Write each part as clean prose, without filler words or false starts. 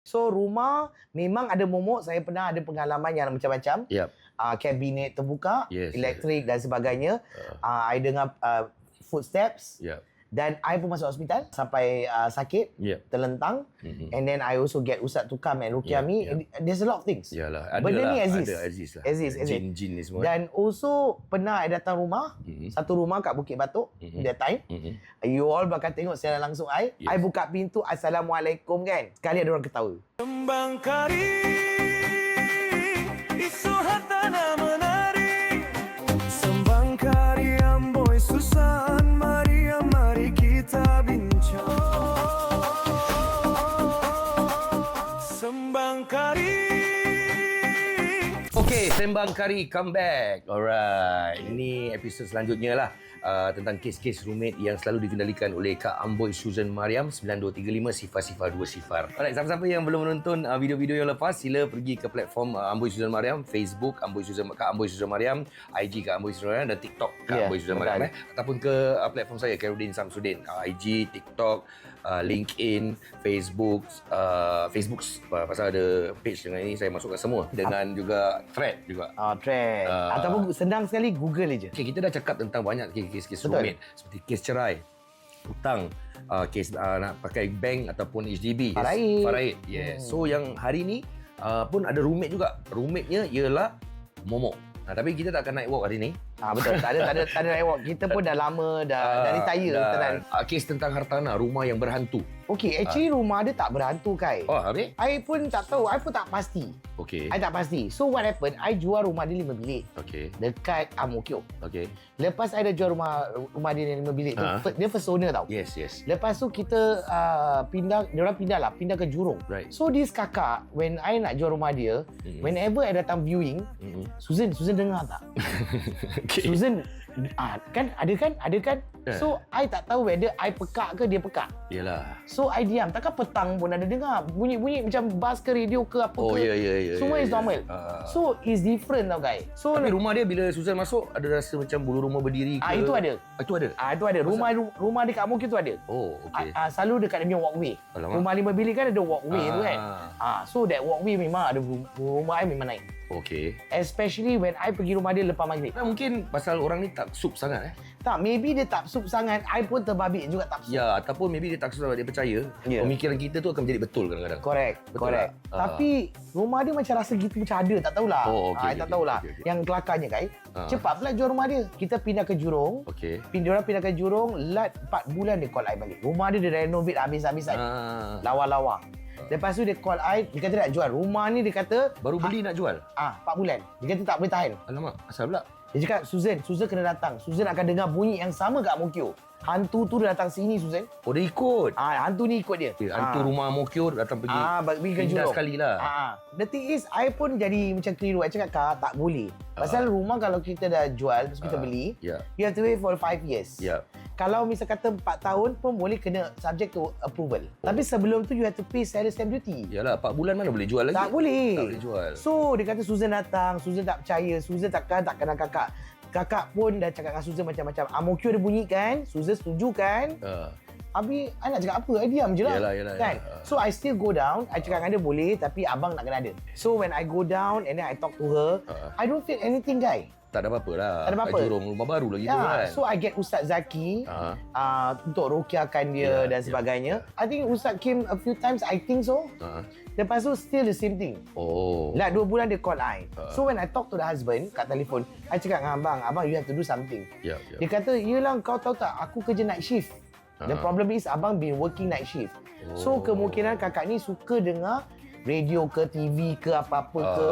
So rumah memang ada momok. Saya pernah ada pengalaman yang macam-macam. Yep. Kabinet terbuka, Yes, elektrik dan sebagainya. I dengar footsteps. Yep. Dan I pun masuk hospital sampai sakit, Yep. terlentang. And then I also get ustaz to come and ruqyah me. Yep. There's a lot of things. Yalah, ada Benda lah, ni exist. ada exist lah. Exist. Jin-jin ni semua. Dan also pernah I datang rumah, satu rumah kat Bukit Batok that time. You all bakal tengok secara langsung I. Yes. I buka pintu, Assalamualaikum kan. Sekali ada orang ketawa. Kembang kari isu hartana menari sembang kari amboi susan mari kita bincang sembang kari. Okay, Sembang Kari come back. Alright, ini episod selanjutnya lah. Tentang kes-kes roommate yang selalu dikendalikan oleh Kak Amboi Susan Mariam 9235 sifar 2 sifar. Alright, siapa-siapa yang belum menonton video-video yang lepas, sila pergi ke platform Amboi Susan Mariam, Facebook Kak Amboi Susan Mariam, IG Kak Amboi Susan Mariam dan TikTok Kak Amboi Susan Mariam ataupun ke platform saya Khairuddin Samsudin, IG, TikTok, LinkedIn, Facebook, pasal ada page dengan ini saya masukkan semua dengan juga thread juga. Thread. Ataupun senang sekali Google je. Okay, kita dah cakap tentang banyak kes-kes roommate seperti kes cerai, hutang, kes nak pakai bank ataupun HDB, Faraid. Yes. So yang hari ni pun ada roommate juga. Roommate-nya ialah momok. Tapi kita tak akan naik walk hari ni. Betul. Tak ada naik walk. Kita pun dah lama dah retire. Kes tentang hartanah, rumah yang berhantu. Okay, actually rumah dia tak berhantu Kai. Oh, habis? I pun tak tahu. I pun tak pasti. Okay. I tak pasti. So what happened? I jual rumah dia 5 bilik. Okay. Dekat Ang Mo Kio. Okay. Lepas I dah jual rumah dia 5 bilik tu, dia first owner tau. Yes, yes. Lepas tu kita diorang pindah ke Jurong. Right. So this kakak, when I nak jual rumah dia, whenever I datang viewing, Susan dengar tak? Okay. Susan kan ada kan? So I tak tahu whether I pekak ke dia pekak. Yalah. So I diam. Takkan petang pun ada dengar bunyi-bunyi macam bas ke radio ke apa ke. Ya. Semua is normal. So it's different tau guys. So Tapi rumah dia bila Susan masuk ada rasa macam bulu rumah berdiri ke? itu ada. Itu ada. Itu ada. Rumah dekat Ang Mo Kio tu ada. Oh, okay. Selalu dekat dia punya walkway. Alamak. Rumah 5 bilik kan ada walkway tu kan. So that walkway memang ada rumah I memang naik. Okay. Especially when I pergi rumah dia lepas maghrib. Mungkin pasal orang ni tak sup sangat Tak, maybe dia tak sup sangat. I pun terbabit juga tak sup. Ya, ataupun maybe dia tak sup sangat, dia percaya pemikiran kita tu akan menjadi betul kadang-kadang. Correct. Tak? Tapi rumah dia macam rasa gitu macam ada, tak tahulah. Okay, tak tahulah. okay. Yang kelakarnya Kai, cepat pula jual rumah dia. Kita pindah ke Jurong. Okay. Diorang pindah ke Jurong, lat 4 bulan dia call I balik. Rumah dia renovate habis-habisan. Lawa-lawa. Lepas tu dia call I, dia kata nak jual. Rumah ni dia kata Baru beli nak jual? 4 bulan. Dia kata tak boleh tahan. Alamak, asal pula? Dia cakap, Susan kena datang. Susan akan dengar bunyi yang sama kat Ang Mo Kio. Hantu tu dia datang sini, Susan. Oh, dia ikut? Hantu ni ikut dia. Hantu rumah Ang Mo Kio datang pergi pergi ke pindah Jurong. sekali lah. The thing is, I pun jadi macam keliru. I cakap, Kak, tak boleh. Pasal rumah kalau kita dah jual, terus kita beli, you have to wait for 5 years. Kalau misal kata 4 tahun pun boleh kena subject to approval. Tapi sebelum tu, you have to pay seller stamp duty. Yalah, 4 bulan mana boleh jual lagi? Tak boleh. Tak boleh jual. So, dia kata Susan datang. Susan tak percaya. Susan tak kenal kakak. Kakak pun dah cakap dengan Susan macam-macam. Ang Mo Kio dia bunyi kan? Susan setuju kan? Abi, I nak cakap apa? I diam je lah. Yalah. Kan? So, I still go down. I cakap dengan dia boleh, tapi abang nak kena ada. So, when I go down and then I talk to her, I don't feel anything, guy. Tak ada apa-apa lah. Tak ada apa-apa. Kat Jurong, rumah baru lagi tu kan. So, I get Ustaz Zaki untuk ruqyahkan dia dan sebagainya. I think Ustaz came a few times, I think so. Lepas tu, still the same thing. Like 2 bulan dia call I. So, when I talk to the husband kat telefon, I cakap dengan abang, you have to do something. Dia kata, yelah kau tahu tak, aku kerja night shift. The problem is, abang been working night shift. So, kemungkinan kakak ni suka dengar radio ke TV ke apa-apa ke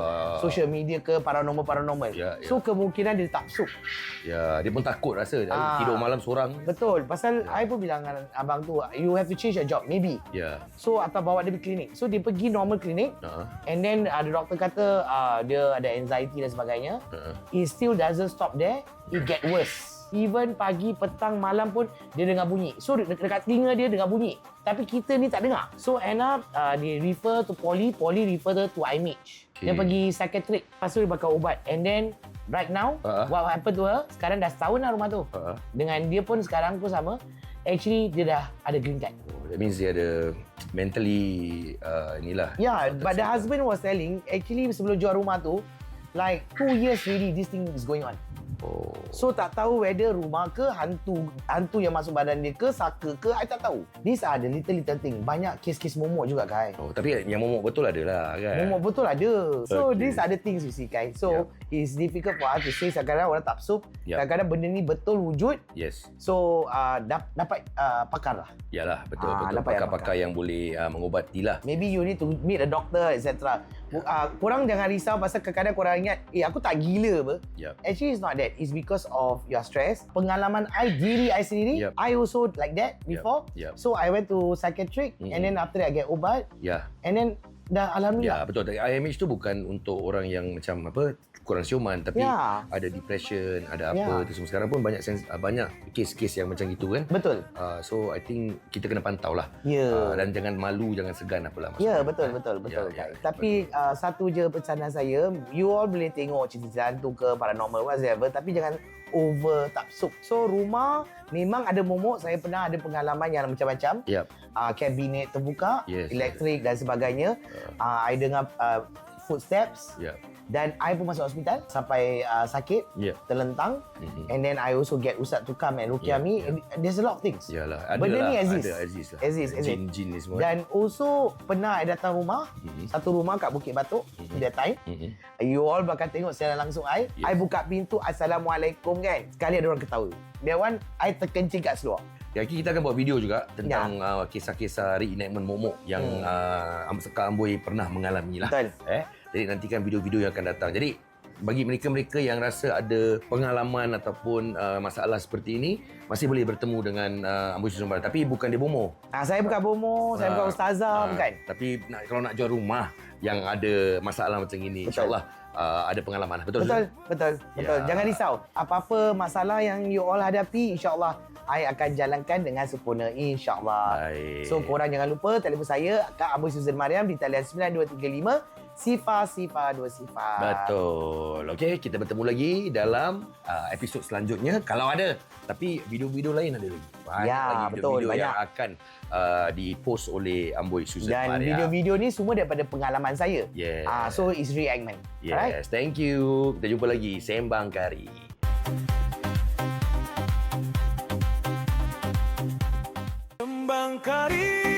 social media ke paranormal. So kemungkinan dia tak sup. Dia pun takut rasa tidur malam seorang. Betul. Pasal I pun bilang dengan abang tu, you have to change your job maybe. So atau bawa dia pergi klinik. So dia pergi normal klinik. And then the doktor kata dia ada anxiety dan sebagainya. It still doesn't stop there. It get worse. Even pagi, petang, malam pun dia dengar bunyi. So dekat telinga dia dengar bunyi. Tapi kita ni tak dengar. So end up dia refer to Poly refer to IMH. Dia pergi psychiatric. Lepas tu dia bakar ubat. And then right now what happened to her, sekarang dah setahun lah rumah tu. Dengan dia pun sekarang pun sama. Actually dia dah ada green card. that means dia ada mentally inilah. Yeah, but the husband was telling, actually sebelum jual rumah tu, like 2 years really this thing is going on. Oh. So tak tahu whether rumah ke hantu yang masuk badan dia ke, saka ke, I tak tahu. These are the little thing. Banyak kes-kes momok juga Kai. Oh, tapi yang momok betul ada lah kan. Momok betul ada. So Okay. these are the things you see Kai. So it's difficult for us to say, kadang-kadang orang tak sup, kadang-kadang benda ni betul wujud. Yes. So dapat pakar lah. Yalah, betul. dapat Pakar-pakar yang boleh mengobati lah. Maybe you need to meet a doctor, etc. Korang jangan risau pasal kadang-kadang korang ingat, aku tak gila apa. Yep. Actually, it's not that. It's because of your stress. Pengalaman I sendiri, Yep. I also like that before. Yep. So, I went to psychiatric and then after that, I get ubat. Ya. And then, dah alhamdulillah. Ya, betul. IMH tu bukan untuk orang yang macam kurang siuman, tapi ada depression, ada apa tu semua. Sekarang pun banyak kes-kes yang macam gitu kan. Betul. So I think kita kena pantau lah. Dan jangan malu, jangan segan apalah maksudnya. Ya, betul. Tapi satu je pesanan saya, you all boleh tengok cerita hantu ke paranormal whatever, tapi jangan over taksub. So rumah memang ada momok. Saya pernah ada pengalaman yang macam-macam. Kabinet terbuka, elektrik dan sebagainya. I dengar footsteps. Dan I pun masuk hospital sampai sakit, terlentang. And then I also get ustaz to come and ruqyah me. There's a lot of things. Yalah, ada benda lah, ni exist lah. Jin-jin ni semua. Dan also pernah I datang rumah, satu rumah kat Bukit Batok that time. You all bakal tengok secara langsung I buka pintu, Assalamualaikum kan. Sekali ada orang ketawa. That one I terkencing kat seluar. Kita akan buat video juga tentang kisah-kisah reenactment momok yang Kak Amboi pernah mengalami lah. Betul. Jadi nantikan video-video yang akan datang. Jadi bagi mereka-mereka yang rasa ada pengalaman ataupun masalah seperti ini, masih boleh bertemu dengan Amboi Susan Mariam. Tapi bukan dia bomo. Saya bukan bomo, saya bukan ustazah, bukan. Tapi kalau nak jual rumah yang ada masalah macam ini, insyaAllah ada pengalaman. Betul? Betul. Jangan risau. Apa-apa masalah yang you all hadapi, insyaAllah I akan jalankan dengan sempurna, insyaAllah. Baik. So korang jangan lupa telefon saya, Kak Amboi Susan Mariam di talian 9235 Sifar 2 Sifar. Betul. Okey, kita bertemu lagi dalam episod selanjutnya kalau ada. Tapi video-video lain ada lagi. Banyak lagi video-video yang akan dipost oleh Amboi Susan Mariam. Dan video-video ni semua daripada pengalaman saya. So it's reenactment. Yes, Alright? Thank you. Kita jumpa lagi Sembang Kari. Sembang Kari.